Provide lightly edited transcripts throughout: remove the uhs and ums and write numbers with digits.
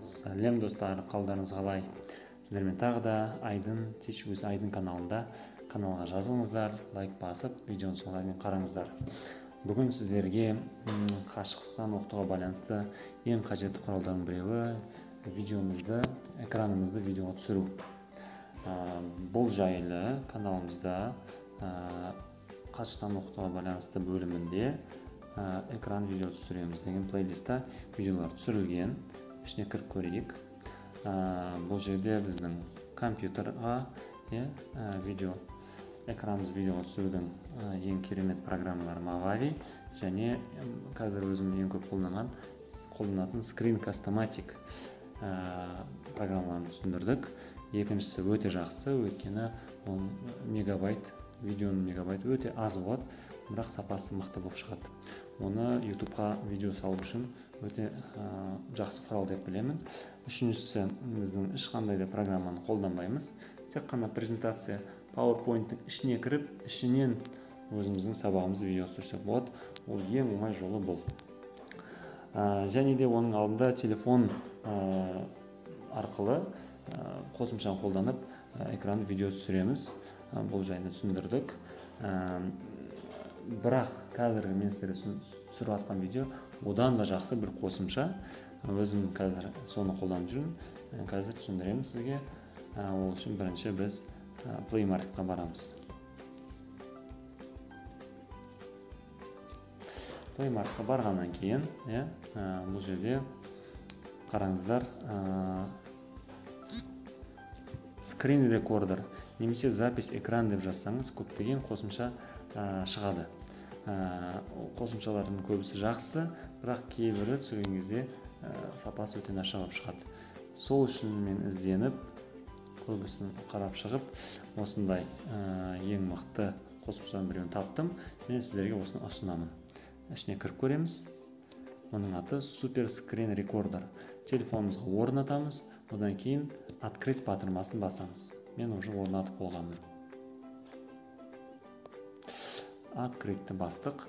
Сәлем достар, қалдарыңыз қалай? Сіздермен тағы да Айдын Teach with Айдын каналға жазылыңыздар, лайк басып, видеоны соңына дейін қараңыздар. Бүгін сіздерге қашықтықтан оқытуға байланысты ең қажетті құралдардың біреуі экранымызды видеоға түсіру. Бұл жайлы каналымызда қашықтан оқытуға байланысты бөлімінде экран видео түсіреміз деген плейлистта видеолар түсірілген. Ішіне кіріп көрейік. Бұл жерде біздің компьютерға экранымыз видеоға түсірудің ең керемет программалары Movavi және қазір өзім ең көп қолданатын Screencast-O-Matic программаларын түсіндірдік. Екіншісі өте жақсы, өйткені видеоның мегабайт өте аз болады, бірақ сапасы мықты болып шығады. Оны YouTubeға видео салу үшін өте жақсы құрал деп білемін. Үшіншісі, біздің ешқандай да программаны қолданбаймыз. Тек қана презентация PowerPoint-тың ішіне кіріп, ішінен өзіміздің сабағымызды видео түсірсек болады. Ол ең оңай жолы бұл. Және де оның алдында телефон арқылы қосымшаны қолданып экран видео түсіреміз. Бұл жайында түсіндірдік. Бірақ қазіргі мен сіздерге түсіріп жатқан видео одан да жақсы бір қосымша. Өзім қазір соны қолданып жүрмін. Қазір түсіндіремін сізге. Ол үшін бірінші біз Play Market-қа барамыз. Play Market-қа барғаннан кейін, бұл жерде қараңыздар, Screen Recorder немесе запись экран деп жазсаңыз, көптеген қосымша шығады. Қосымшалардың көбісі жақсы, бірақ кейбірі түсірген кезде сапасы өте нашар болып шығады. Сол үшін мен ізденіп, көбісін қарап шығып, осындай ең мықты қосымшаның біреуін таптым. Мен сіздерге осыны ұсынамын. Ішіне кіріп көреміз. Оның аты Super Screen Recorder. Телефонымызға орнатамыз, одан кейін открыть батырмасын басамыз. Мен уже орнатып болғанмын. Открытті бастық.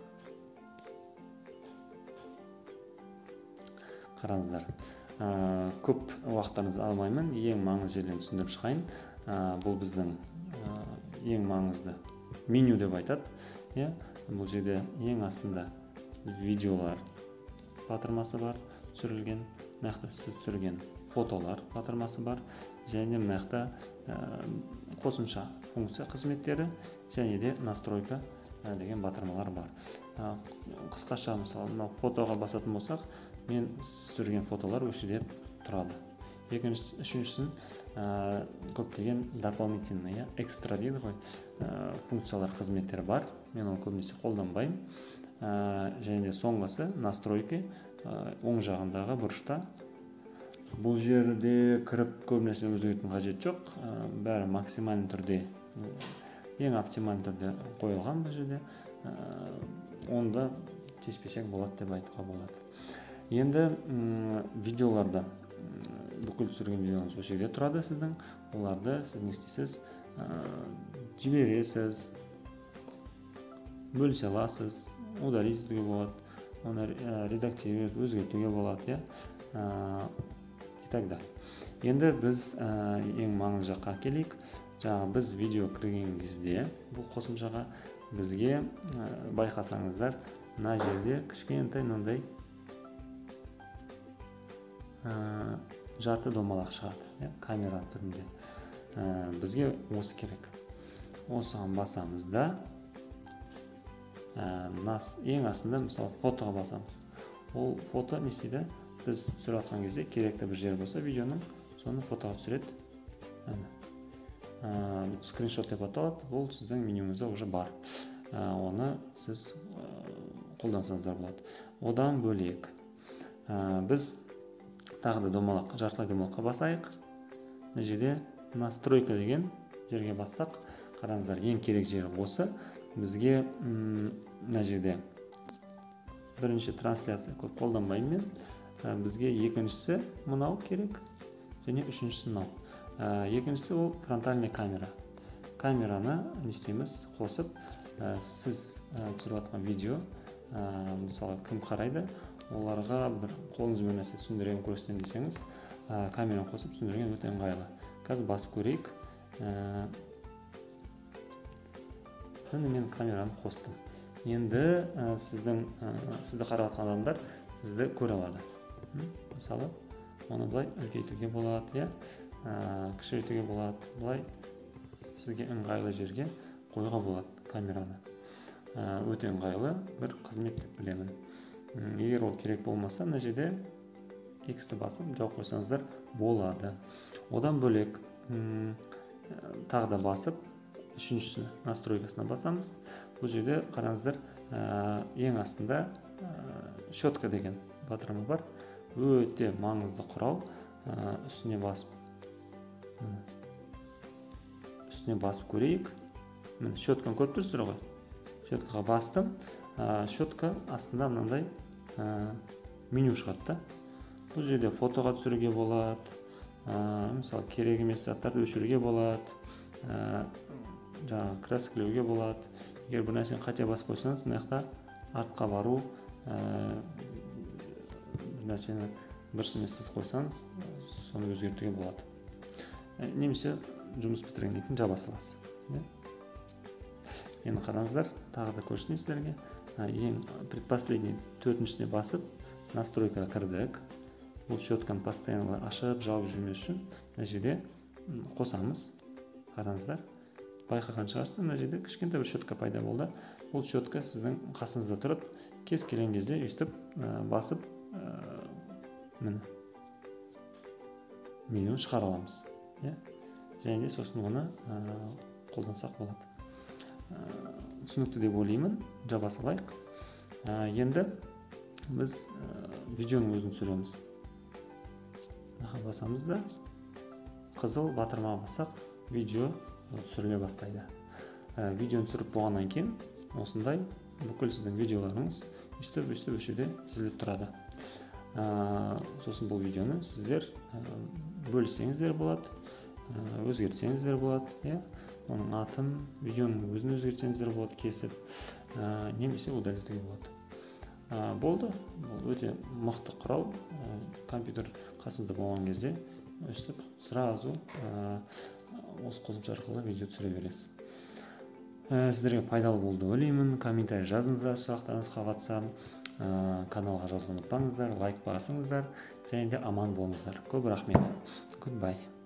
Қараңыздар. Көп уақыттарыңызды алмаймын. Ең маңызды жерлерін түсіндіріп шығайын. Бұл біздің ең маңызды меню деп айтады. Бұл жерде ең астында видеолар батырмасы бар, түсірілген. Мықты сіз түсірген фотолар батырмасы бар. Және мықты қосымша функция қызметтері және де настройка деген батырмалар бар. Қысқаша мысалы фотоға басатын болсақ, мен түсірген фотолар өшеде тұрады. Үшіншісін көптеген дополнительный, экстра дейді ғой, функциялар қызметтері бар. Мен оны көбінесе қолданбаймын. Және де соңғысы настройка оң жағындағы бұрышта. Бұл жерде кіріп көбінесе өзгертудің қажет жоқ. Бәрі максимальный түрде, ең оптимальный түрде қойылған бұл жерде. Онда теспесек болады деп айтуға болады. Енді видеоларда бүкіл түсірген видеоңыз осы жерде тұрады сіздің. Оларды сіз не істейсіз? Жібересіз, бөлісе аласыз, удалить етуге болады, оны редактировать, өзгертуге болады, и так далее. Енді біз ең маңызды жаққа келейік. Жаңағы біз видео кірген кезде бұл қосымшаға бізге байқасаңыздар, мына жерде кішкентай мынандай жарты домалақ шығады, камера түрінде. Бізге осы керек. Осыған басамыз да, ең астында мысалы фотоға басамыз. Ол фото не істейді? Біз түсіріп жатқан кезде керекті бір жер болса видеоның, соны фотоға түсіреді. Скриншот деп аталады. Бұл сіздің менюңызда уже бар. Оны сіз қолдансаңыздар болады. Одан бөлек біз тағы да жартылай домалаққа басайық. Мына жерде настройка деген жерге бассақ, қараңыздар, ең керек жері осы. Бізге мына жерде бірінші трансляция көп қолданбаймын мен. Бізге екіншісі мынау керек және үшіншісі мынау. Екіншісі ол фронтальный камера. Камераны не істейміз? Қосып, сіз түсіріп жатқан видео, мысалы кім қарайды, оларға бір қолыңызбен нәрсе түсіндірем көрсетем десеңіз, камераны қосып түсіндірген өте ыңғайлы. Қазір басып көрейік. Енді мен камераны қостым. Енді сізді қарап жатқан адамдар сізді көре алады. Мысалы, оны былай үлкейтуге болады, кішірейтуге болады, былай сізге ыңғайлы жерге қойға болады камераны. Өте ыңғайлы бір қызмет деп білемін. Егер ол керек болмаса, мына жерде X-ті басып жауып қойсаңыздар болады. Одан бөлек тағы да басып үшіншісіне настройкасына басамыз. Бұл жерде қараңыздар, ең астында щетка деген батырма бар. Өте маңызды құрал. Үстіне басып көрейік. Щетканы көріп тұрсыздар ғой. Щеткаға бастым. Щетка астында мынандай меню шығады. Бұл жерде фотоға түсіруге болады, мысалы керек емес заттарды өшіруге болады, жаңағы краскілеуге болады. Егер бір нәрсені қате басып қойсаңыз, мына жақта артқа бару, бір нәрсені дұрыс емес сіз қойсаңыз, соны өзгертуге болады. Немесе жұмыс бітіргеннен кейін жаба саласыз. Енді қараңыздар, тағы да көрсетейін сіздерге. Ең предпоследний төртіншісіне басып настройкаға кірдік. Бұл щетканы постоянно ашып, жауып жүрмес үшін мына жерде қосамыз. Қараңыздар, байқаған шығарсыз, мына жерде кішкентай бір щетка пайда болды. Бұл щетка сіздің қасыңызда тұрып, кез келген кезде өйстіп басып менюны шығара аламыз. Және де сосын оны қолдансақ болады. Түсінікті деп ойлаймын, жаба салайық. Енді біз видеоның өзін түсіреміз. Басамыз да қызыл батырмаға бассақ, видео түсіріле бастайды. Видеоны түсіріп болғаннан кейін осындай бүкіл сіздің видеоларыңыз өстіп жерде тізіліп тұрады. Сосын бұл видеоны сіздер бөліссеңіздер болады, өзгертсеңіздер болады. Оның атын, видеоның өзін өзгертсеңіздер болады, кесіп, немесе удалитуге болады. Болды. Бұл өте мықты құрал. Компьютер қасыңызда болған кезде өстіп сразу осы қосымша арқылы видео түсіре бересіз. Сіздерге пайдалы болды ойлаймын. Комментарий жазыңыздар, сұрақтарыңыз қалса, каналға жазылуды ұмытпаңыздар, лайк басыңыздар, және де аман болыңыздар. Көп рахмет. Goodbye.